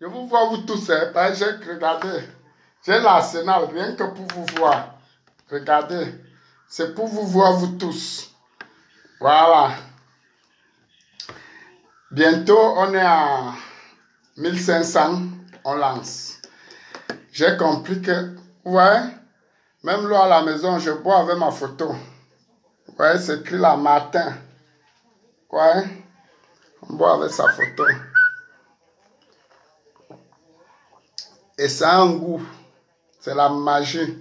Je vous vois vous tous, hein. Regardez. J'ai l'arsenal, rien que pour vous voir. Regardez. C'est pour vous voir vous tous. Voilà. Bientôt, on est à 1500. On lance. J'ai compris que, ouais, même là à la maison, je bois avec ma photo. Ouais, c'est écrit là, Martin. Ouais, on boit avec sa photo. Et ça a un goût. C'est la magie.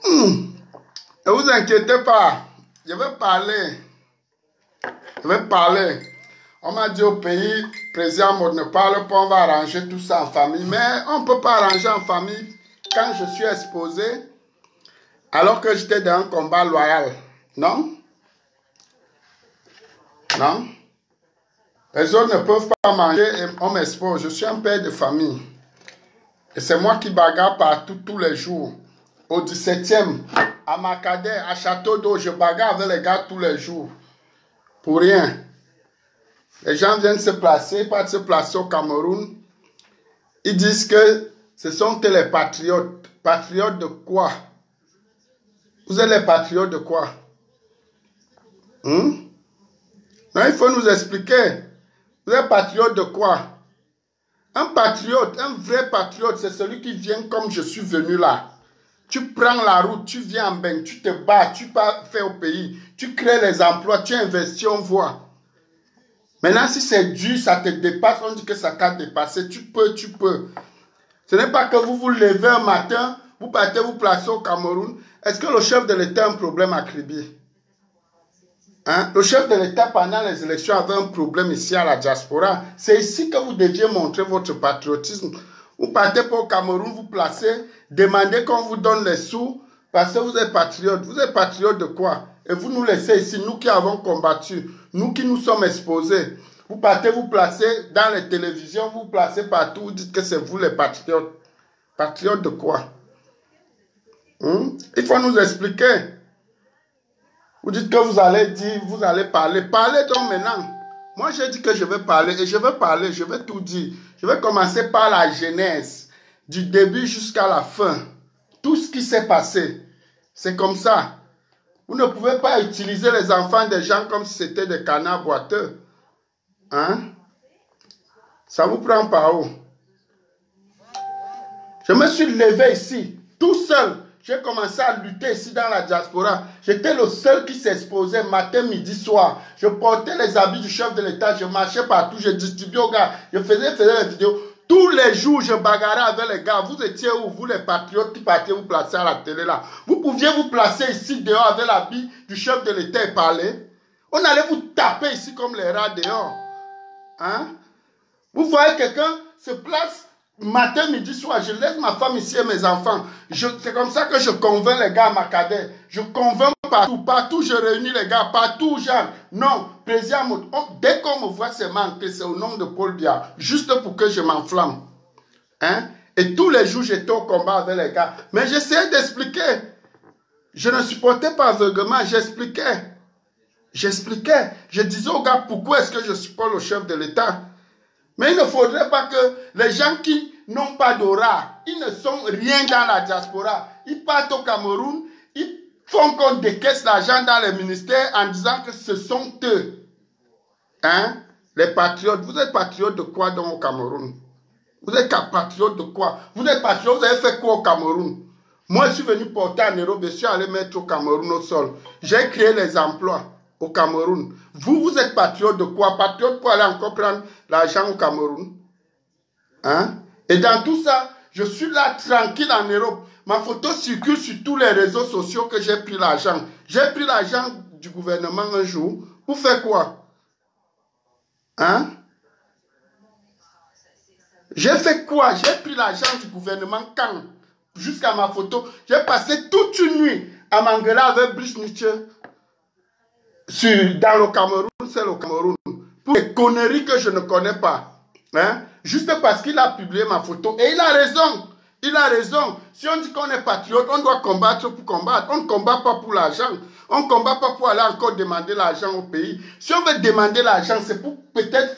Ne vous inquiétez pas. Je vais parler. On m'a dit au pays, président Maud ne parle pas, on va arranger tout ça en famille. Mais on ne peut pas arranger en famille quand je suis exposé, alors que j'étais dans un combat loyal. Non? Non? Les autres ne peuvent pas manger et on m'expose. Je suis un père de famille. Et c'est moi qui bagarre partout, tous les jours. Au 17e, à Makadé, à Château d'Eau, je bagarre avec les gars tous les jours. Pour rien. Les gens viennent se placer, pas se placer au Cameroun. Ils disent que ce sont les patriotes. Patriotes de quoi? Vous êtes les patriotes de quoi? Non, il faut nous expliquer. Vous êtes patriote de quoi? Un patriote, un vrai patriote, c'est celui qui vient comme je suis venu là. Tu prends la route, tu viens en bain, tu te bats, tu pars faire au pays, tu crées les emplois, tu investis, on voit. Maintenant, si c'est dur, ça te dépasse, on dit que ça t'a dépassé, tu peux. Ce n'est pas que vous vous levez un matin, vous partez vous placer au Cameroun. Est-ce que le chef de l'État a un problème à Kribi? Hein? Le chef de l'État, pendant les élections, avait un problème ici à la diaspora. C'est ici que vous deviez montrer votre patriotisme. Vous partez pour au Cameroun, vous placez, demandez qu'on vous donne les sous, parce que vous êtes patriote. Vous êtes patriote de quoi? Et vous nous laissez ici, nous qui avons combattu, nous qui nous sommes exposés. Vous partez vous placer dans les télévisions, vous placez partout, vous dites que c'est vous les patriotes. Patriotes de quoi? Il faut nous expliquer. Vous dites que vous allez dire, vous allez parler. Parlez donc maintenant. Moi, j'ai dit que je vais parler et je vais parler, je vais tout dire. Je vais commencer par la genèse, du début jusqu'à la fin. Tout ce qui s'est passé, c'est comme ça. Vous ne pouvez pas utiliser les enfants des gens comme si c'était des canards boiteux. Hein? Ça vous prend par où? Je me suis levé ici, tout seul. J'ai commencé à lutter ici dans la diaspora. J'étais le seul qui s'exposait matin, midi, soir. Je portais les habits du chef de l'État. Je marchais partout. Je distribuais aux gars. Je faisais les vidéos. Tous les jours, je bagarrais avec les gars. Vous étiez où? Vous, les patriotes qui partiez vous placer à la télé là. Vous pouviez vous placer ici dehors avec l'habit du chef de l'État et parler. On allait vous taper ici comme les rats dehors. Hein? Vous voyez quelqu'un se place matin, midi, soir, je laisse ma femme ici et mes enfants. C'est comme ça que je convainc les gars à Makadé. Je convainc partout je réunis les gars, partout genre. Non, président, dès qu'on me voit, c'est manqué, c'est au nom de Paul Biya, juste pour que je m'enflamme. Hein? Et tous les jours, j'étais au combat avec les gars. Mais j'essayais d'expliquer. Je ne supportais pas aveuglement, j'expliquais. Je disais aux gars, pourquoi est-ce que je supporte le chef de l'État? Mais il ne faudrait pas que les gens qui n'ont pas d'aura, ils ne sont rien dans la diaspora. Ils partent au Cameroun, ils font qu'on décaisse l'argent dans les ministères en disant que ce sont eux. Hein? Les patriotes. Vous êtes patriotes de quoi dans au Cameroun? Vous êtes patriotes de quoi? Vous êtes patriotes, vous avez fait quoi au Cameroun? Moi, je suis venu porter à Nairobi, je suis allé mettre au Cameroun au sol. J'ai créé les emplois au Cameroun. Vous êtes patriote de quoi? Patriote pour aller encore prendre l'argent au Cameroun. Hein? Et dans tout ça, je suis là tranquille en Europe. Ma photo circule sur tous les réseaux sociaux que j'ai pris l'argent. J'ai pris l'argent du gouvernement un jour. Pour faire quoi? Hein? J'ai fait quoi? J'ai pris l'argent du gouvernement quand? Jusqu'à ma photo. J'ai passé toute une nuit à Mangala avec Brice Nietzsche. Dans le Cameroun, c'est le Cameroun. Pour des conneries que je ne connais pas. Hein? Juste parce qu'il a publié ma photo. Et il a raison. Il a raison. Si on dit qu'on est patriote, on doit combattre pour combattre. On ne combat pas pour l'argent. On ne combat pas pour aller encore demander l'argent au pays. Si on veut demander l'argent, c'est pour peut-être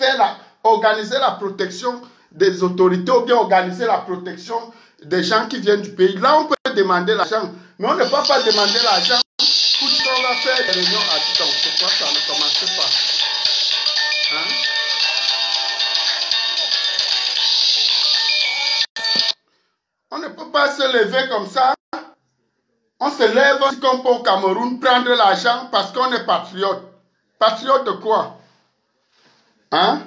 organiser la protection des autorités ou bien organiser la protection des gens qui viennent du pays. Là, on peut demander l'argent, mais on ne peut pas demander l'argent pour dire qu'on va faire des réunions à distance. C'est quoi ça? Ne commencez pas. Hein? On ne peut pas se lever comme ça. On se lève comme pour au Cameroun, prendre l'argent parce qu'on est patriote. Patriote de quoi? Hein?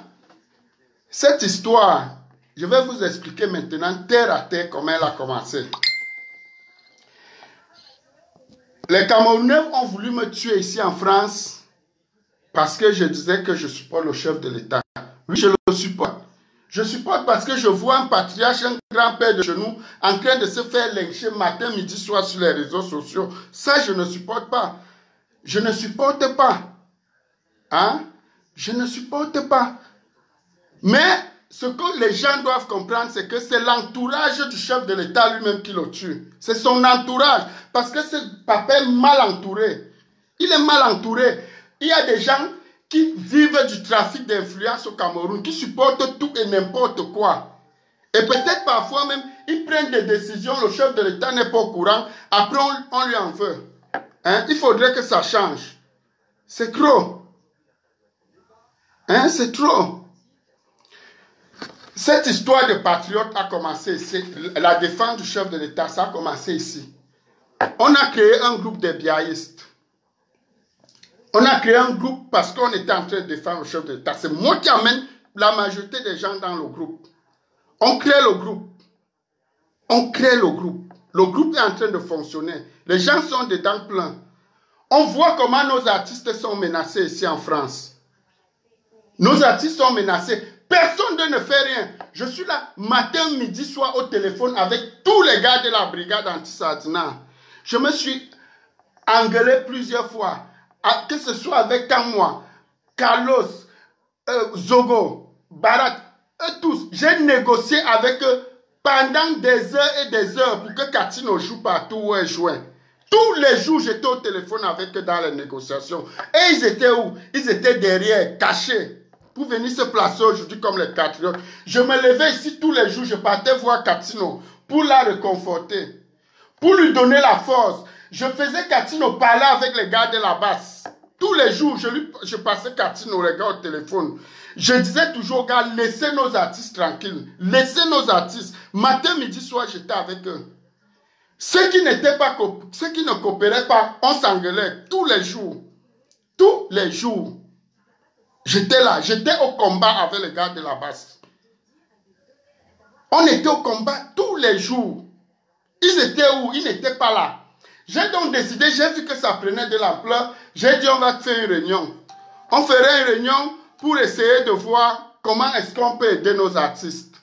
Cette histoire, je vais vous expliquer maintenant terre à terre comment elle a commencé. Les Camerounais ont voulu me tuer ici en France parce que je disais que je supporte le chef de l'État. Oui, je le supporte. Je supporte parce que je vois un patriarche, un grand-père de chez nous, en train de se faire lyncher matin, midi, soir sur les réseaux sociaux. Ça, je ne supporte pas. Je ne supporte pas. Hein? Je ne supporte pas. Mais ce que les gens doivent comprendre, c'est que c'est l'entourage du chef de l'État lui-même qui le tue. C'est son entourage. Parce que ce papa est mal entouré. Il est mal entouré. Il y a des gens qui vivent du trafic d'influence au Cameroun, qui supportent tout et n'importe quoi. Et peut-être parfois même, ils prennent des décisions, le chef de l'État n'est pas au courant, après on lui en veut. Hein? Il faudrait que ça change. C'est trop. Hein? C'est trop. Cette histoire de patriote a commencé ici. La défense du chef de l'État, ça a commencé ici. On a créé un groupe de biaïstes. On a créé un groupe parce qu'on était en train de défendre le chef de l'État. C'est moi qui amène la majorité des gens dans le groupe. On crée le groupe. On crée le groupe. Le groupe est en train de fonctionner. Les gens sont dedans plein. On voit comment nos artistes sont menacés ici en France. Nos artistes sont menacés. Personne ne fait rien. Je suis là matin, midi, soir au téléphone avec tous les gars de la brigade anti-Sardina. Je me suis engueulé plusieurs fois. Que ce soit avec Kamwa, Carlos, Zogo, Barat, eux tous. J'ai négocié avec eux pendant des heures et des heures pour que Katino joue partout où elle jouait. Tous les jours, j'étais au téléphone avec eux dans les négociations. Et ils étaient où? Ils étaient derrière, cachés, pour venir se placer aujourd'hui comme les patriotes. Je me levais ici tous les jours, je partais voir Katino pour la réconforter, pour lui donner la force. Je faisais Katino parler avec les gars de la basse. Tous les jours, je passais Katino, les gars, au téléphone. Je disais toujours aux gars, laissez nos artistes tranquilles. Laissez nos artistes. Matin, midi, soir, j'étais avec eux. Ceux qui ne coopéraient pas, on s'engueulait tous les jours. Tous les jours. J'étais là, j'étais au combat avec les gars de la basse. On était au combat tous les jours. Ils étaient où? Ils n'étaient pas là. J'ai donc décidé, j'ai vu que ça prenait de l'ampleur. J'ai dit, on va faire une réunion. On ferait une réunion pour essayer de voir comment est-ce qu'on peut aider nos artistes.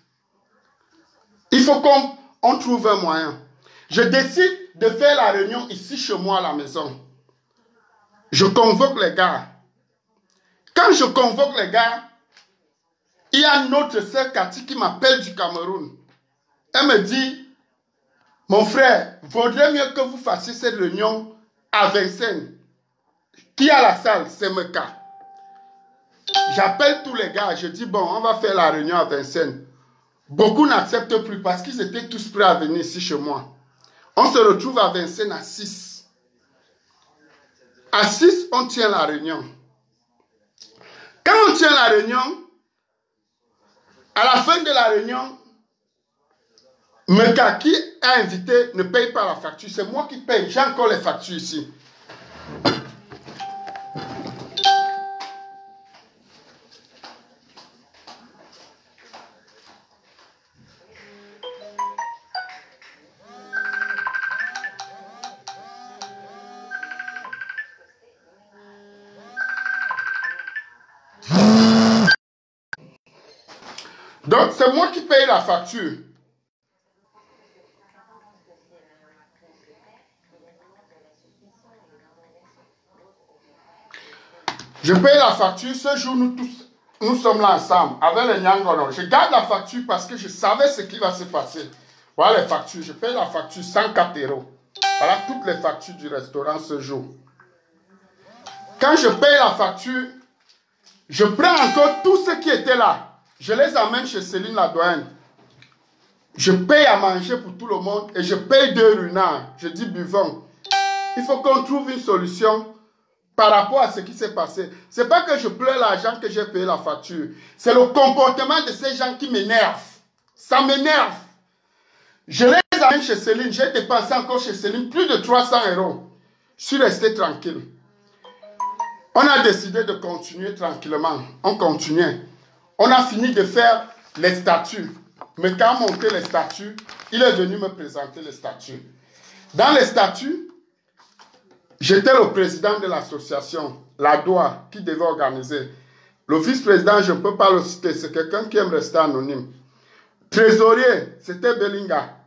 Il faut qu'on trouve un moyen. Je décide de faire la réunion ici chez moi à la maison. Je convoque les gars. Quand je convoque les gars, il y a notre sœur Cathy qui m'appelle du Cameroun. Elle me dit, mon frère, vaudrait mieux que vous fassiez cette réunion à Vincennes. Qui a la salle? C'est Meka. J'appelle tous les gars, je dis, bon, on va faire la réunion à Vincennes. Beaucoup n'acceptent plus parce qu'ils étaient tous prêts à venir ici chez moi. On se retrouve à Vincennes à 6. À 6, on tient la réunion. Quand on tient la réunion, à la fin de la réunion, Meka qui a invité ne paye pas la facture. C'est moi qui paye. J'ai encore les factures ici. Donc, c'est moi qui paye la facture. Je paye la facture. Ce jour, nous sommes là ensemble avec les Nyangono. Je garde la facture parce que je savais ce qui va se passer. Voilà les factures. Je paye la facture 104 €. Voilà toutes les factures du restaurant ce jour. Quand je paye la facture, je prends encore tous ceux qui étaient là. Je les amène chez Céline la doyenne. Je paye à manger pour tout le monde et je paye 2 renards. Je dis buvons. Il faut qu'on trouve une solution par rapport à ce qui s'est passé. Ce n'est pas que je pleure l'argent que j'ai payé la facture. C'est le comportement de ces gens qui m'énerve. Ça m'énerve. Je les amène chez Céline. J'ai dépensé encore chez Céline plus de 300 €. Je suis resté tranquille. On a décidé de continuer tranquillement. On continuait. On a fini de faire les statuts. Mais quand on montait les statuts, il est venu me présenter les statuts. Dans les statuts, j'étais le président de l'association, la DOA, qui devait organiser. Le vice-président, je ne peux pas le citer, c'est quelqu'un qui aime rester anonyme. Trésorier, c'était Belinga.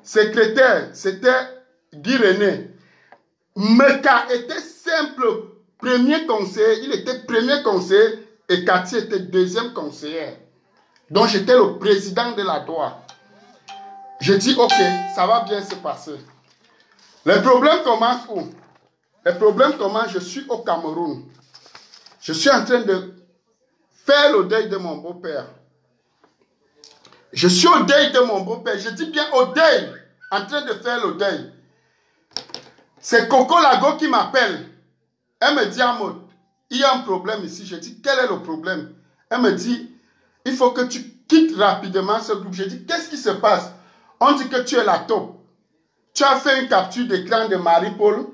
Secrétaire, c'était Guy René. Meka était simple premier conseiller, il était premier conseiller et Cathy était deuxième conseillère. Donc j'étais le président de la DOA. J'ai dit ok, ça va bien se passer. Les problèmes commencent où? Les problèmes commencent, je suis au Cameroun. Je suis en train de faire le deuil de mon beau-père. Je suis au deuil de mon beau-père. Je dis bien au deuil, en train de faire le deuil. C'est Coco Lago qui m'appelle. Elle me dit, Amod, il y a un problème ici. Je dis, quel est le problème? Elle me dit, il faut que tu quittes rapidement ce groupe. Je dis, qu'est-ce qui se passe? On dit que tu es la taupe. Tu as fait une capture d'écran de Marie-Paul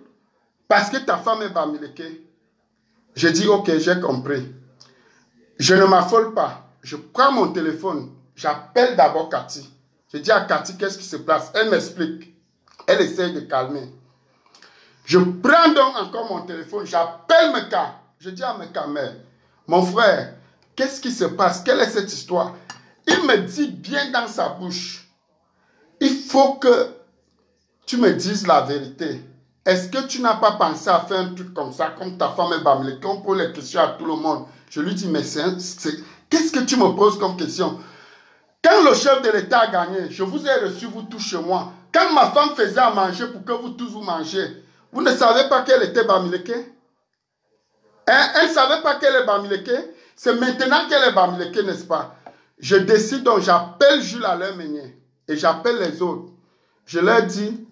parce que ta femme est Bamileke. Je dis, ok, j'ai compris. Je ne m'affole pas. Je prends mon téléphone. J'appelle d'abord Cathy. Je dis à Cathy, qu'est-ce qui se passe? Elle m'explique. Elle essaie de calmer. Je prends donc encore mon téléphone. J'appelle Meka. Je dis à Meka, mais mon frère, qu'est-ce qui se passe? Quelle est cette histoire? Il me dit bien dans sa bouche, il faut que tu me dises la vérité. Est-ce que tu n'as pas pensé à faire un truc comme ça, comme ta femme est Bamileke, on pose les questions à tout le monde? Je lui dis, mais qu'est-ce que tu me poses comme question? Quand le chef de l'État a gagné, je vous ai reçu, vous tous chez moi. Quand ma femme faisait à manger pour que vous tous vous mangez, vous ne savez pas qu'elle était Bamileke? Hein? Elle ne savait pas qu'elle est Bamileke? C'est maintenant qu'elle est Bamileke, n'est-ce pas? Je décide donc, j'appelle Jules Alain Meunier et j'appelle les autres. Je leur dis,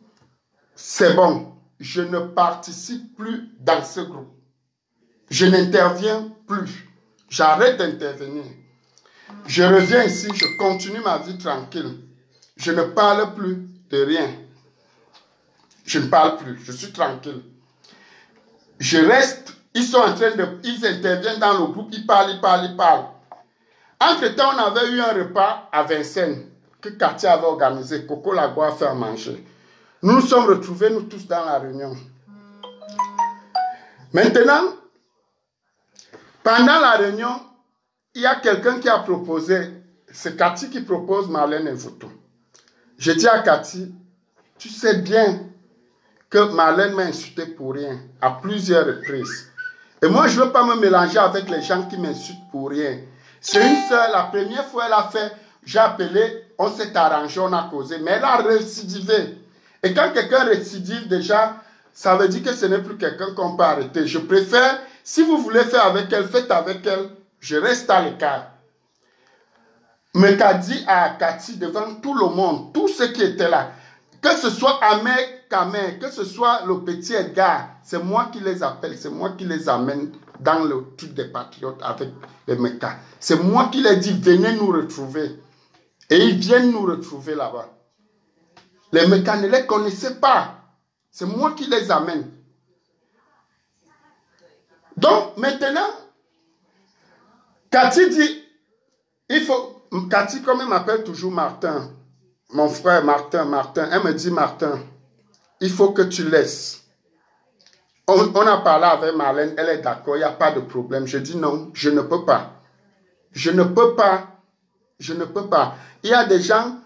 c'est bon, je ne participe plus dans ce groupe. Je n'interviens plus. J'arrête d'intervenir. Je reviens ici, je continue ma vie tranquille. Je ne parle plus de rien. Je ne parle plus, je suis tranquille. Je reste, ils sont en train de... Ils interviennent dans le groupe, ils parlent. Entre-temps, on avait eu un repas à Vincennes que Cathy avait organisé. Coco Lago a fait à manger. Nous nous sommes retrouvés, nous tous, dans la réunion. Maintenant, pendant la réunion, il y a quelqu'un qui a proposé, c'est Cathy qui propose Marlène Mvuto. Je dis à Cathy, tu sais bien que Marlène m'a insulté pour rien, à plusieurs reprises. Et moi, je ne veux pas me mélanger avec les gens qui m'insultent pour rien. C'est une seule, la première fois elle a fait, j'ai appelé, on s'est arrangé, on a causé, mais elle a récidivé. Et quand quelqu'un récidive déjà, ça veut dire que ce n'est plus quelqu'un qu'on peut arrêter. Je préfère, si vous voulez faire avec elle, faites avec elle, je reste à l'écart. Mais qu'a dit à Cathy devant tout le monde, tous ceux qui étaient là, que ce soit Ahmed Kamer, que ce soit le petit Edgar, c'est moi qui les appelle, c'est moi qui les amène dans le truc des patriotes avec les Meka. C'est moi qui les dis, venez nous retrouver. Et ils viennent nous retrouver là-bas. Les Meka ne les connaissaient pas. C'est moi qui les amène. Donc maintenant, Cathy dit, il faut... Cathy, comme elle m'appelle toujours Martin, mon frère Martin, elle me dit Martin, il faut que tu laisses. On a parlé avec Marlène, elle est d'accord, il n'y a pas de problème. Je dis non, je ne peux pas. Je ne peux pas. Je ne peux pas. Il y a des gens,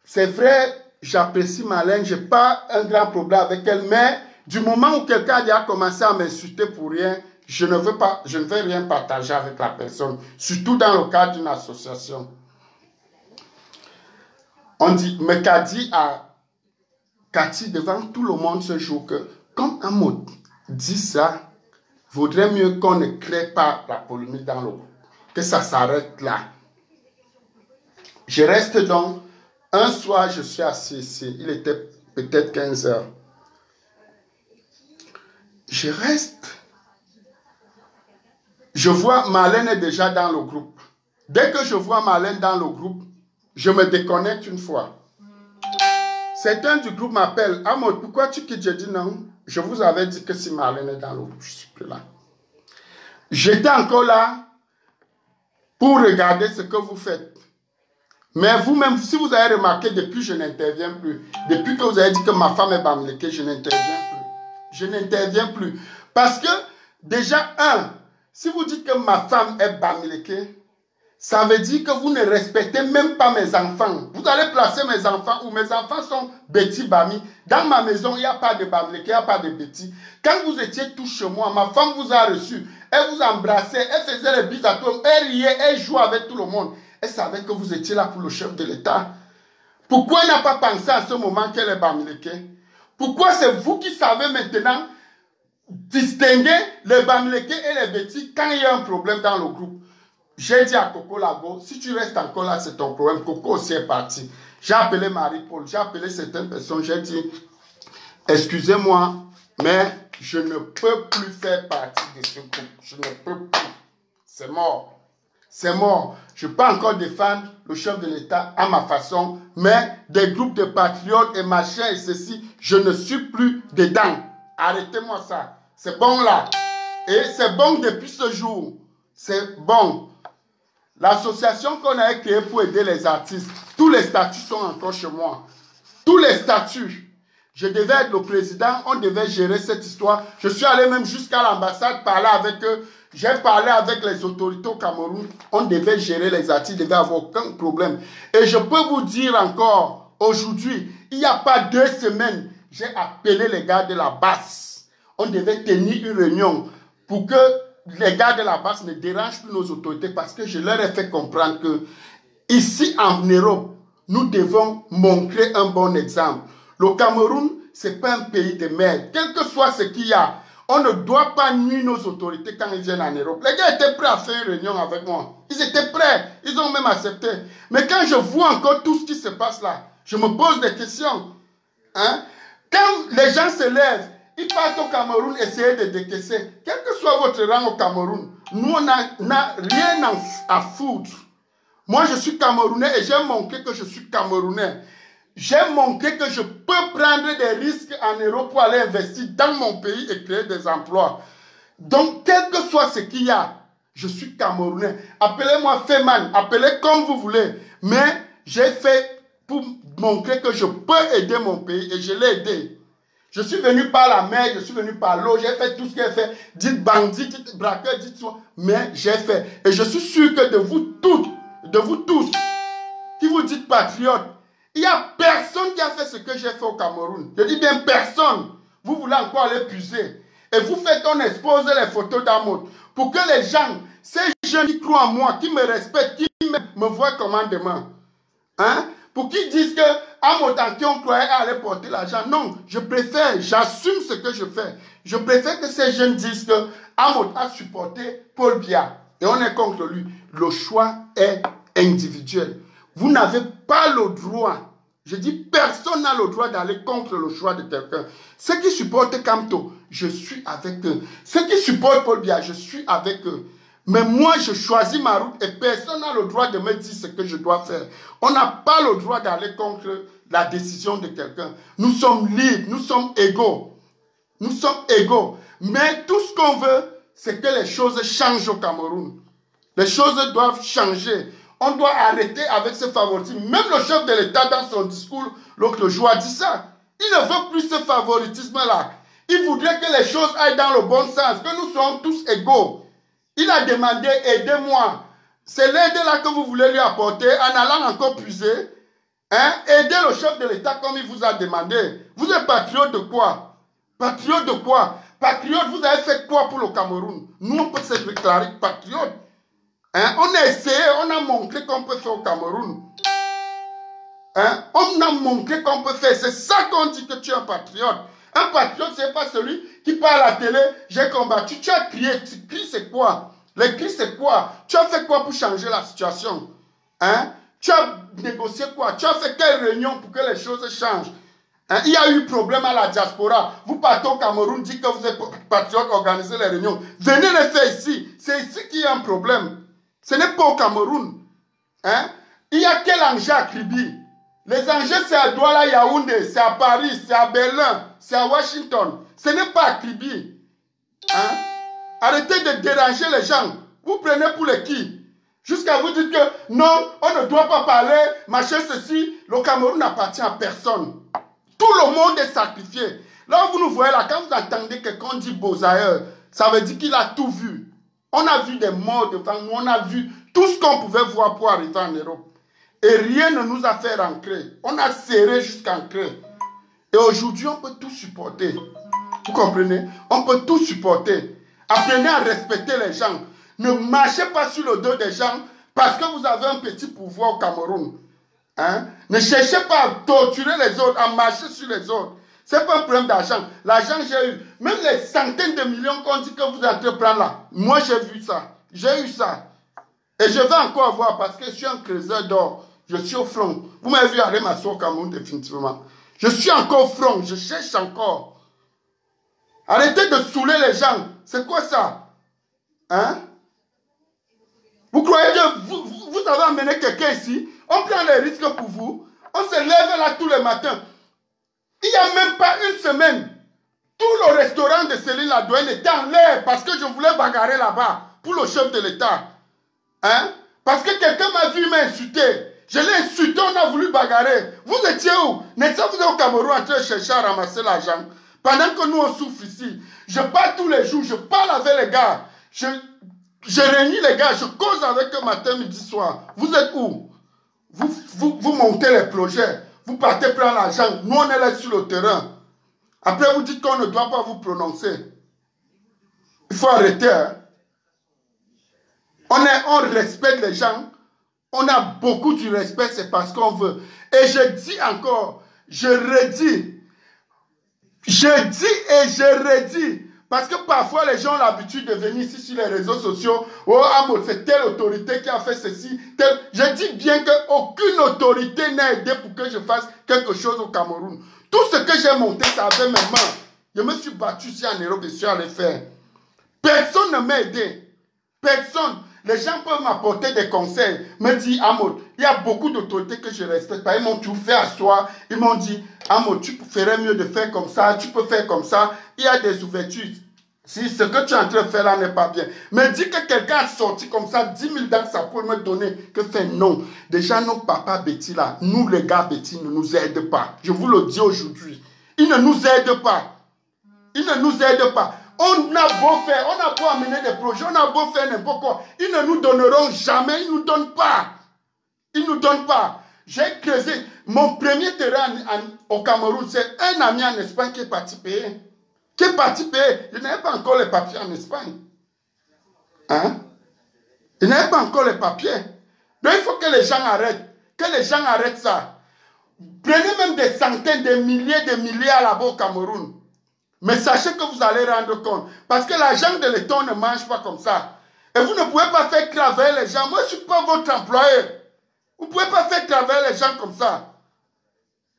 c'est vrai, j'apprécie Marlène, je n'ai pas un grand problème avec elle, mais du moment où quelqu'un a commencé à m'insulter pour rien, je ne veux rien partager avec la personne, surtout dans le cadre d'une association. On dit, mais qu'a dit à Cathy devant tout le monde ce jour que, comme Amod dit ça, vaudrait mieux qu'on ne crée pas la polémique dans le groupe, que ça s'arrête là. Je reste donc, un soir, je suis assis ici, il était peut-être 15 heures. Je reste, je vois Marlène est déjà dans le groupe. Dès que je vois Marlène dans le groupe, je me déconnecte une fois. Certains du groupe m'appellent, Amod, pourquoi tu quittes? Je dis non, je vous avais dit que si Marlène est dans le groupe, je ne suis plus là. J'étais encore là pour regarder ce que vous faites. Mais vous-même, si vous avez remarqué, depuis je n'interviens plus. Depuis que vous avez dit que ma femme est bamileke, je n'interviens plus. Je n'interviens plus. Parce que, déjà, si vous dites que ma femme est bamileke, ça veut dire que vous ne respectez même pas mes enfants. Vous allez placer mes enfants où mes enfants sont Betty Bami. Dans ma maison, il n'y a pas de bamileke, il n'y a pas de Betty. Quand vous étiez tous chez moi, ma femme vous a reçu. Elle vous embrassait, elle faisait les bises à tout le monde, elle riait, elle jouait avec tout le monde. Elle savait que vous étiez là pour le chef de l'État. Pourquoi elle n'a pas pensé à ce moment qu'elle est bamileke? Pourquoi c'est vous qui savez maintenant distinguer les bamileke et les Betty quand il y a un problème dans le groupe? J'ai dit à Coco Lago, si tu restes encore là, c'est ton problème. Coco aussi est parti. J'ai appelé Marie-Paul, j'ai appelé certaines personnes, j'ai dit, excusez-moi, mais je ne peux plus faire partie de ce groupe. Je ne peux plus. C'est mort. C'est mort. Je peux encore défendre le chef de l'État à ma façon, mais des groupes de patriotes et machin et ceci, je ne suis plus dedans. Arrêtez-moi ça. C'est bon là. Et c'est bon depuis ce jour. C'est bon. L'association qu'on a créée pour aider les artistes, tous les statuts sont encore chez moi. Tous les statuts. Je devais être le président, on devait gérer cette histoire. Je suis allé même jusqu'à l'ambassade parler avec eux. J'ai parlé avec les autorités au Cameroun. On devait gérer les artistes, il ne devait avoir aucun problème. Et je peux vous dire encore, aujourd'hui, il n'y a pas 2 semaines, j'ai appelé les gars de la basse. On devait tenir une réunion pour que les gars de la base ne dérangent plus nos autorités parce que je leur ai fait comprendre que ici en Europe, nous devons montrer un bon exemple. Le Cameroun, ce n'est pas un pays de merde. Quel que soit ce qu'il y a, on ne doit pas nuire nos autorités quand ils viennent en Europe. Les gars étaient prêts à faire une réunion avec moi. Ils étaient prêts. Ils ont même accepté. Mais quand je vois encore tout ce qui se passe là, je me pose des questions. Hein? Quand les gens se lèvent, ils partent au Cameroun essayer de décaisser. Quel que soit votre rang au Cameroun, nous, on n'a rien à foutre. Moi, je suis Camerounais et j'ai montré que je suis Camerounais. J'ai montré que je peux prendre des risques en Europe pour aller investir dans mon pays et créer des emplois. Donc, quel que soit ce qu'il y a, je suis Camerounais. Appelez-moi Feman, appelez comme vous voulez. Mais j'ai fait pour montrer que je peux aider mon pays et je l'ai aidé. Je suis venu par la mer, je suis venu par l'eau, j'ai fait tout ce qu'il a fait. Dites bandit, dites braqueur, dites soit. Mais j'ai fait. Et je suis sûr que de vous tous, qui vous dites patriotes, il n'y a personne qui a fait ce que j'ai fait au Cameroun. Je dis bien personne. Vous voulez encore aller puiser. Et vous faites qu'on expose les photos d'Amod. Pour que les gens, ces jeunes qui croient en moi, qui me respectent, qui me voient comme un demain. Hein? Pour qu'ils disent que Amod en qui on croyait aller porter l'argent. Non, je préfère, j'assume ce que je fais. Je préfère que ces jeunes disent que Amod a supporté Paul Biya. Et on est contre lui. Le choix est individuel. Vous n'avez pas le droit, je dis personne n'a le droit d'aller contre le choix de quelqu'un. Ceux qui supportent Kamto, je suis avec eux. Ceux qui supportent Paul Biya, je suis avec eux. Mais moi, je choisis ma route et personne n'a le droit de me dire ce que je dois faire. On n'a pas le droit d'aller contre la décision de quelqu'un. Nous sommes libres, nous sommes égaux. Nous sommes égaux. Mais tout ce qu'on veut, c'est que les choses changent au Cameroun. Les choses doivent changer. On doit arrêter avec ce favoritisme. Même le chef de l'État, dans son discours, l'autre jour, a dit ça. Il ne veut plus ce favoritisme-là. Il voudrait que les choses aillent dans le bon sens, que nous soyons tous égaux. Il a demandé, aidez-moi. C'est l'aide-là que vous voulez lui apporter en allant encore puiser. Hein? Aidez le chef de l'État comme il vous a demandé. Vous êtes patriote de quoi? Patriote de quoi? Patriote, vous avez fait quoi pour le Cameroun? Nous, on peut se déclarer patriote. Hein? On a essayé, on a montré qu'on peut faire au Cameroun. Hein? On a montré qu'on peut faire. C'est ça qu'on dit que tu es un patriote. Un patriote, ce n'est pas celui qui parle à la télé, j'ai combattu. Tu as crié, tu cries, c'est quoi? Les cris, c'est quoi? Tu as fait quoi pour changer la situation? Hein? Tu as négocié quoi? Tu as fait quelle réunion pour que les choses changent? Hein? Il y a eu problème à la diaspora. Vous partez au Cameroun, dites que vous êtes patriote, organisez les réunions. Venez les faire ici. C'est ici qu'il y a un problème. Ce n'est pas au Cameroun. Hein? Il y a quel enjeu à Kribi? Les enjeux, c'est à Douala, Yaoundé, c'est à Paris, c'est à Berlin, c'est à Washington. Ce n'est pas à Kribi. Hein? Arrêtez de déranger les gens. Vous prenez pour les qui? Jusqu'à vous dire que non, on ne doit pas parler, machin, ceci. Le Cameroun n'appartient à personne. Tout le monde est sacrifié. Là, vous nous voyez là, quand vous entendez quelqu'un dire Bozaïeur, ça veut dire qu'il a tout vu. On a vu des morts devant nous, on a vu tout ce qu'on pouvait voir pour arriver en Europe. Et rien ne nous a fait rentrer. On a serré jusqu'à entrer. Et aujourd'hui, on peut tout supporter. Vous comprenez? On peut tout supporter. Apprenez à respecter les gens. Ne marchez pas sur le dos des gens parce que vous avez un petit pouvoir au Cameroun. Hein? Ne cherchez pas à torturer les autres, à marcher sur les autres. Ce n'est pas un problème d'argent. L'argent, j'ai eu. Même les centaines de millions qu'on dit que vous êtes en train de prendre là. Moi, j'ai vu ça. J'ai eu ça. Et je vais encore avoir parce que je suis un creuseur d'or. Je suis au front. Vous m'avez vu aller m'asseoir au Cameroun définitivement. Je suis encore au front. Je cherche encore. Arrêtez de saouler les gens. C'est quoi ça? Hein? Vous croyez que vous avez amené quelqu'un ici? On prend les risques pour vous. On se lève là tous les matins. Il n'y a même pas une semaine. Tout le restaurant de Céline Ladouane était en l'air parce que je voulais bagarrer là-bas pour le chef de l'État. Hein? Parce que quelqu'un m'a vu m'insulter. Je l'ai insulté, on a voulu bagarrer. Vous étiez où? N'est-ce pas vous êtes au Cameroun en train de chercher à ramasser l'argent? Pendant que nous on souffre ici. Je pars tous les jours, je parle avec les gars. Je réunis les gars, je cause avec eux matin, midi, soir. Vous êtes où? Vous montez les projets. Vous partez prendre l'argent. Nous on est là sur le terrain. Après vous dites qu'on ne doit pas vous prononcer. Il faut arrêter. Hein? On respecte les gens. On a beaucoup du respect, c'est parce qu'on veut. Et je dis encore, je redis. Je dis et je redis. Parce que parfois les gens ont l'habitude de venir ici sur les réseaux sociaux. Oh, Amo, c'est telle autorité qui a fait ceci. Je dis bien qu'aucune autorité n'a aidé pour que je fasse quelque chose au Cameroun. Tout ce que j'ai monté, c'est avec mes mains. Je me suis battu ici en Europe et je suis allé faire. Personne ne m'a aidé. Personne. Les gens peuvent m'apporter des conseils, me dire, Amo, il y a beaucoup d'autorités que je ne respecte pas. Ils m'ont tout fait asseoir. Ils m'ont dit, Amo, tu ferais mieux de faire comme ça, tu peux faire comme ça. Il y a des ouvertures. Si ce que tu es en train de faire là n'est pas bien. Mais dis que quelqu'un a sorti comme ça 10 000 dans sa peau me donner, que c'est non. Déjà, nos papas bêtis là, nous les gars bêtis ne nous aident pas. Je vous le dis aujourd'hui. Ils ne nous aident pas. Ils ne nous aident pas. On a beau faire, on a beau amener des projets, on a beau faire n'importe quoi. Ils ne nous donneront jamais, ils ne nous donnent pas. Ils ne nous donnent pas. J'ai creusé. Mon premier terrain au Cameroun, c'est un ami en Espagne qui est parti payer. Qui est parti payer. Il n'avait pas encore les papiers en Espagne. Hein? Il n'avait pas encore les papiers. Donc il faut que les gens arrêtent. Que les gens arrêtent ça. Prenez même des centaines, des milliers là-bas au Cameroun. Mais sachez que vous allez rendre compte. Parce que l'argent de l'État ne mange pas comme ça. Et vous ne pouvez pas faire travailler les gens. Moi, je ne suis pas votre employé. Vous ne pouvez pas faire travailler les gens comme ça.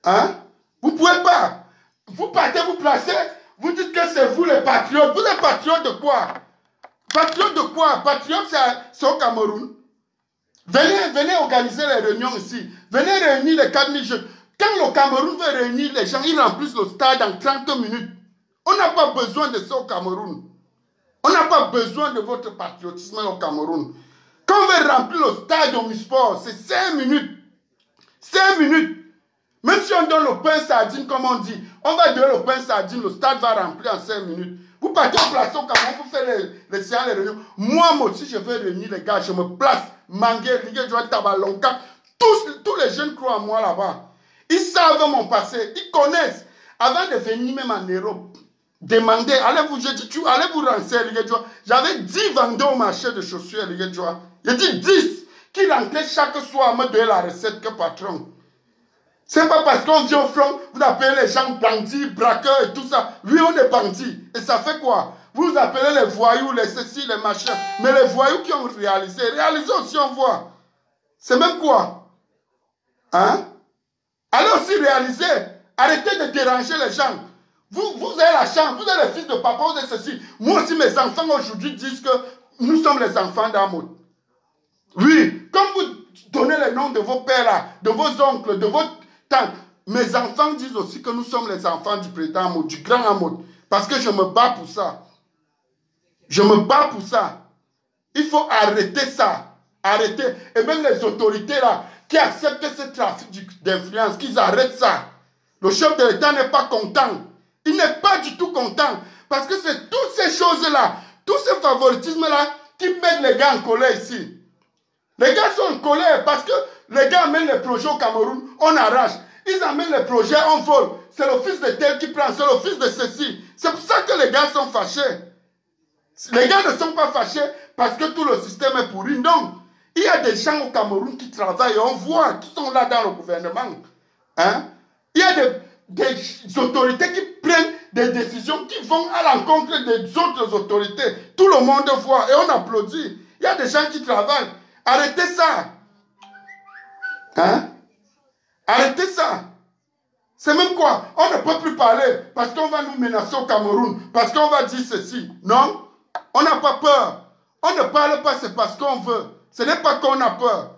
Hein? Vous ne pouvez pas. Vous partez, vous placez. Vous dites que c'est vous les patriotes. Vous êtes patriotes de quoi? Patriotes de quoi? Patriotes, c'est au Cameroun. Venez organiser les réunions ici. Venez réunir les 4000 jeunes. Quand le Cameroun veut réunir les gens, ils remplissent le stade en 30 minutes. On n'a pas besoin de ça au Cameroun. On n'a pas besoin de votre patriotisme au Cameroun. Quand on veut remplir le stade au Omnisport, c'est 5 minutes. 5 minutes. Même si on donne le pain sardine, comme on dit, on va donner le pain sardine, le stade va remplir en 5 minutes. Vous partez en place au Cameroun pour faire les séances, les réunions. Moi aussi, je veux réunir les gars, je me place. Mangué, Ligue Joie, Tabalonka. Tous les jeunes croient en moi là-bas. Ils savent mon passé, ils connaissent. Avant de venir même en Europe, demandez, allez vous renseigner, j'avais 10 vendeurs au marché de chaussures, j'ai dit 10 qui rentraient chaque soir à me donner la recette que patron. C'est pas parce qu'on vient au front, vous appelez les gens bandits, braqueurs et tout ça. Oui, on est bandits. Et ça fait quoi? Vous appelez les voyous, les ceci, les machins. Mais les voyous qui ont réalisé, réalisez aussi, on voit. C'est même quoi? Hein? Allez aussi réaliser. Arrêtez de déranger les gens. Vous avez la chance, vous êtes les fils de papa, vous êtes ceci. Moi aussi, mes enfants aujourd'hui disent que nous sommes les enfants d'Amoud. Oui, comme vous donnez les noms de vos pères, là, de vos oncles, de vos tantes, mes enfants disent aussi que nous sommes les enfants du président Amoud, du grand Amoud. Parce que je me bats pour ça. Je me bats pour ça. Il faut arrêter ça. Arrêter. Et même les autorités là, qui acceptent ce trafic d'influence, qu'ils arrêtent ça. Le chef de l'État n'est pas content. Il n'est pas du tout content. Parce que c'est toutes ces choses-là, tous ces favoritismes-là, qui mettent les gars en colère ici. Les gars sont en colère parce que les gars amènent les projets au Cameroun, on arrache. Ils amènent les projets, on vole. C'est le fils de tel qui prend, c'est le fils de ceci. C'est pour ça que les gars sont fâchés. Les gars ne sont pas fâchés parce que tout le système est pourri. Non. Il y a des gens au Cameroun qui travaillent, on voit, qui sont là dans le gouvernement. Hein? Il y a des autorités qui prennent des décisions qui vont à l'encontre des autres autorités. Tout le monde voit et on applaudit. Il y a des gens qui travaillent. Arrêtez ça. Hein? Arrêtez ça. C'est même quoi? On ne peut plus parler parce qu'on va nous menacer au Cameroun, parce qu'on va dire ceci. Non? On n'a pas peur. On ne parle pas, c'est parce qu'on veut. Ce n'est pas qu'on a peur.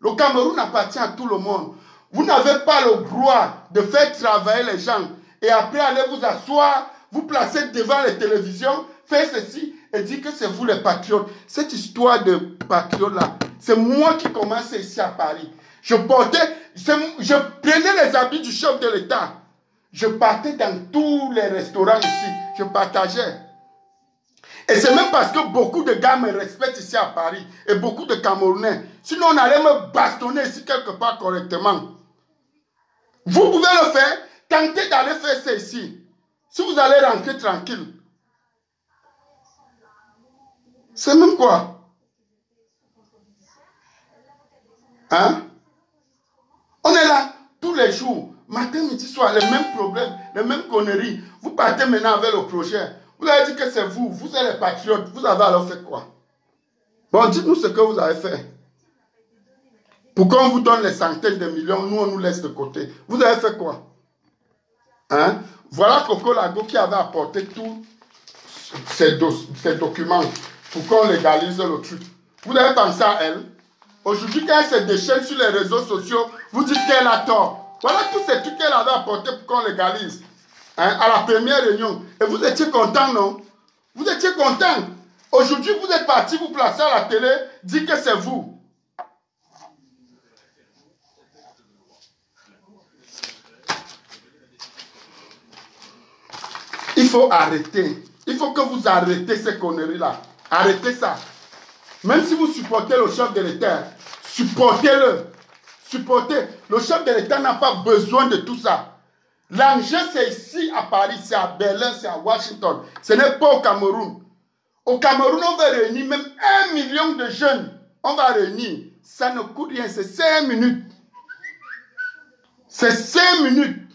Le Cameroun appartient à tout le monde. Vous n'avez pas le droit de faire travailler les gens et après aller vous asseoir, vous placer devant les télévisions, faire ceci et dire que c'est vous les patriotes. Cette histoire de patriotes-là, c'est moi qui commence ici à Paris. Je prenais les habits du chef de l'État. Je partais dans tous les restaurants ici. Je partageais. Et c'est même parce que beaucoup de gars me respectent ici à Paris. Et beaucoup de Camerounais. Sinon, on allait me bastonner ici quelque part correctement. Vous pouvez le faire. Tentez d'aller faire ça ici. Si vous allez rentrer tranquille. C'est même quoi? Hein? On est là tous les jours. Matin, midi, soir, les mêmes problèmes, les mêmes conneries. Vous partez maintenant avec le projet. Vous avez dit que c'est vous. Vous êtes les patriotes. Vous avez alors fait quoi? Bon, dites-nous ce que vous avez fait. Pourquoi on vous donne les centaines de millions, nous on nous laisse de côté? Vous avez fait quoi? Hein? Voilà Coco Lago qui avait apporté tous ces documents pour qu'on légalise le truc. Vous avez pensé à elle? Aujourd'hui, quand elle se déchaîne sur les réseaux sociaux, vous dites qu'elle a tort. Voilà tous ces trucs qu'elle avait apportés pour qu'on légalise. Hein? À la première réunion. Et vous étiez content, non? Vous étiez content. Aujourd'hui, vous êtes parti vous placer à la télé, dire que c'est vous. Il faut arrêter. Il faut que vous arrêtez ces conneries-là. Arrêtez ça. Même si vous supportez le chef de l'État, supportez-le. Supportez. Le chef de l'État n'a pas besoin de tout ça. L'enjeu, c'est ici à Paris, c'est à Berlin, c'est à Washington. Ce n'est pas au Cameroun. Au Cameroun, on va réunir même 1 million de jeunes. On va réunir. Ça ne coûte rien, c'est 5 minutes. C'est 5 minutes.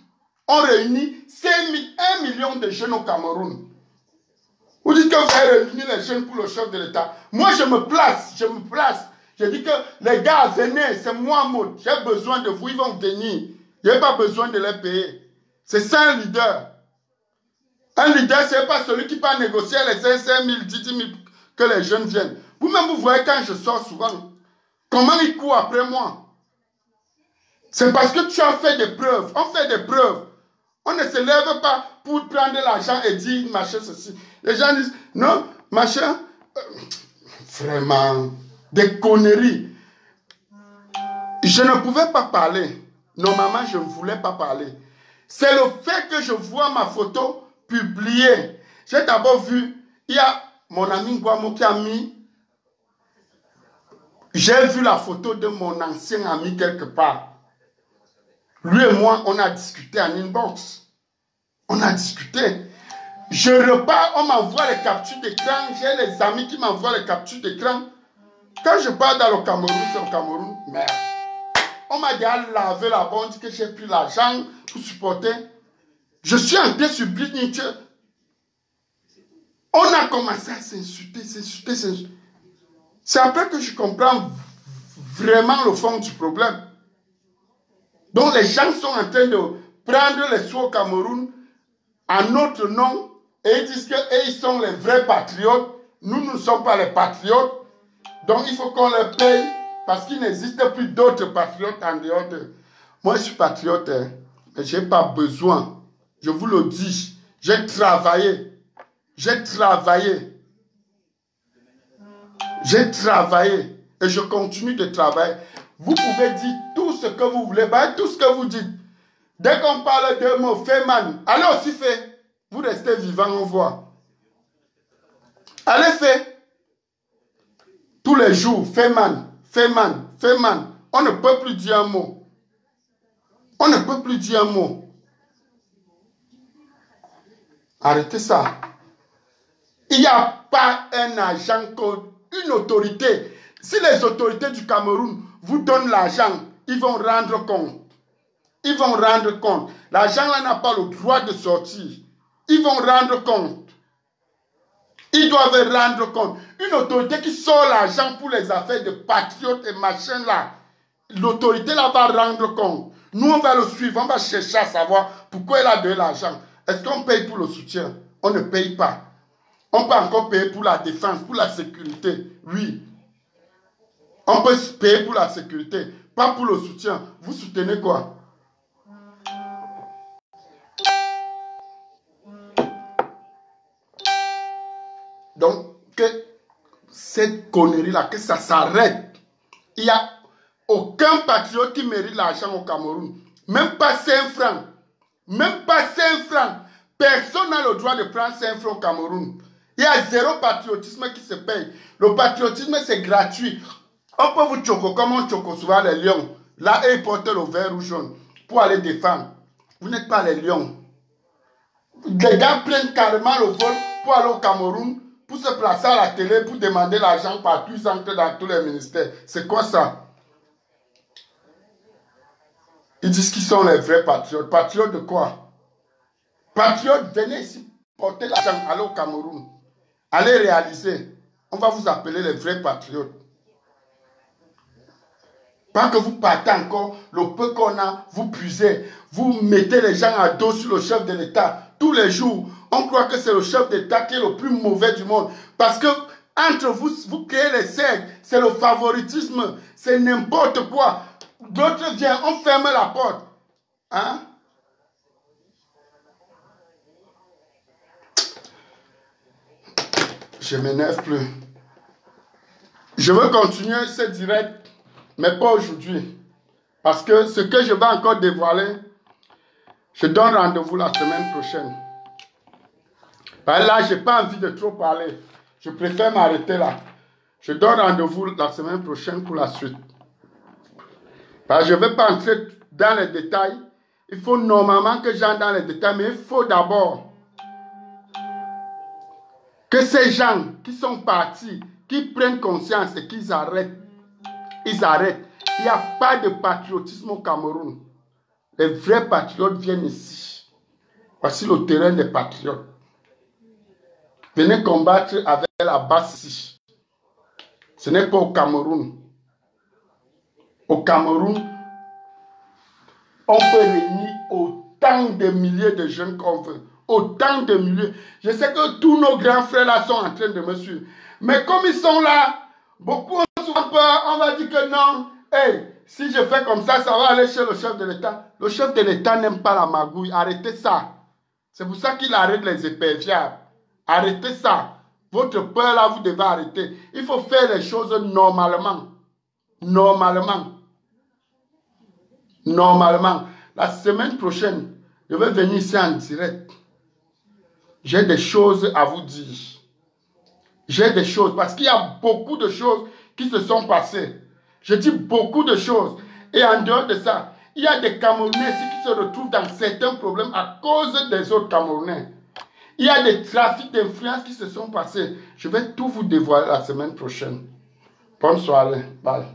On réunit 1 million de jeunes au Cameroun. Vous dites que vous allez réunir les jeunes pour le chef de l'État. Moi, je me place. Je dis que les gars, venez, c'est moi, Maud. J'ai besoin de vous, ils vont venir. Je n'ai pas besoin de les payer. C'est ça un leader. Un leader, ce n'est pas celui qui peut négocier les 5 000, 10 000 que les jeunes viennent. Vous-même, vous voyez quand je sors souvent, comment ils courent après moi. C'est parce que tu as fait des preuves. On fait des preuves. On ne se lève pas pour prendre l'argent et dire machin ceci. Les gens disent non, machin. Vraiment, des conneries. Je ne pouvais pas parler. Normalement, je ne voulais pas parler. C'est le fait que je vois ma photo publiée. J'ai d'abord vu, il y a mon ami Nguamo qui a mis. J'ai vu la photo de mon ancien ami quelque part. Lui et moi, on a discuté en inbox. On a discuté. Je repars, on m'envoie les captures d'écran. J'ai les amis qui m'envoient les captures d'écran. Quand je pars dans le Cameroun, c'est au Cameroun. Merde. On m'a déjà lavé la bonne que j'ai pris l'argent pour supporter. Je suis entré sur Blitz. On a commencé à s'insulter. C'est après que je comprends vraiment le fond du problème. Donc les gens sont en train de prendre les sous au Cameroun en notre nom et ils disent qu'ils sont les vrais patriotes. Nous ne sommes pas les patriotes. Donc il faut qu'on les paye parce qu'il n'existe plus d'autres patriotes en dehors de... Moi je suis patriote, hein, mais je n'ai pas besoin. Je vous le dis. J'ai travaillé. J'ai travaillé. J'ai travaillé. Et je continue de travailler. Vous pouvez dire tout ce que vous voulez, tout ce que vous dites. Dès qu'on parle de mots, Feman, allez aussi faire. Vous restez vivant, on voit. Allez faire. Tous les jours, Feman. On ne peut plus dire un mot. On ne peut plus dire un mot. Arrêtez ça. Il n'y a pas un agent, une autorité. Si les autorités du Cameroun vous donnent l'argent, ils vont rendre compte. Ils vont rendre compte. L'argent là n'a pas le droit de sortir. Ils vont rendre compte. Ils doivent rendre compte. Une autorité qui sort l'argent pour les affaires de patriotes et machin là, l'autorité là va rendre compte. Nous on va le suivre, on va chercher à savoir pourquoi il a donné l'argent. Est-ce qu'on paye pour le soutien? On ne paye pas. On peut encore payer pour la défense, pour la sécurité. Oui. On peut payer pour la sécurité, pas pour le soutien. Vous soutenez quoi? Donc, que cette connerie-là, que ça s'arrête. Il n'y a aucun patriote qui mérite l'argent au Cameroun. Même pas 5 francs. Même pas 5 francs. Personne n'a le droit de prendre 5 francs au Cameroun. Il y a zéro patriotisme qui se paye. Le patriotisme, c'est gratuit. On peut vous choquer comme on choque souvent les lions. Là, ils portent le vert ou jaune pour aller défendre. Vous n'êtes pas les lions. Les gars prennent carrément le vol pour aller au Cameroun, pour se placer à la télé, pour demander l'argent partout, ils entrent dans tous les ministères. C'est quoi ça? Ils disent qu'ils sont les vrais patriotes. Patriotes de quoi? Patriotes, venez ici porter l'argent, allez au Cameroun. Allez réaliser. On va vous appeler les vrais patriotes. Pas que vous partez encore, le peu qu'on a, vous puisez. Vous mettez les gens à dos sur le chef de l'État. Tous les jours, on croit que c'est le chef d'État qui est le plus mauvais du monde. Parce que entre vous, vous créez les cercles. C'est le favoritisme. C'est n'importe quoi. D'autres viennent, on ferme la porte. Hein? Je m'énerve plus. Je veux continuer ce direct, mais pas aujourd'hui. Parce que ce que je vais encore dévoiler, je donne rendez-vous la semaine prochaine. Là, je n'ai pas envie de trop parler. Je préfère m'arrêter là. Je donne rendez-vous la semaine prochaine pour la suite. Je ne vais pas entrer dans les détails. Il faut normalement que j'entre dans les détails, mais il faut d'abord que ces gens qui sont partis, qui prennent conscience et qu'ils arrêtent. Ils arrêtent. Il n'y a pas de patriotisme au Cameroun. Les vrais patriotes viennent ici. Voici le terrain des patriotes. Venez combattre avec la base ici. Ce n'est pas au Cameroun. Au Cameroun, on peut réunir autant de milliers de jeunes qu'on veut. Autant de milliers. Je sais que tous nos grands frères là sont en train de me suivre. Mais comme ils sont là, beaucoup ont souvent peur. On va dire que non. Hey, si je fais comme ça, ça va aller chez le chef de l'État. Le chef de l'État n'aime pas la magouille. Arrêtez ça. C'est pour ça qu'il arrête les éperviers. Arrêtez ça. Votre peur là, vous devez arrêter. Il faut faire les choses normalement. Normalement. Normalement. La semaine prochaine, je vais venir ici en direct. J'ai des choses à vous dire. J'ai des choses. Parce qu'il y a beaucoup de choses qui se sont passées. Je dis beaucoup de choses. Et en dehors de ça, il y a des Camerounais ici qui se retrouvent dans certains problèmes à cause des autres Camerounais. Il y a des trafics d'influence qui se sont passés. Je vais tout vous dévoiler la semaine prochaine. Bonne soirée. Bye.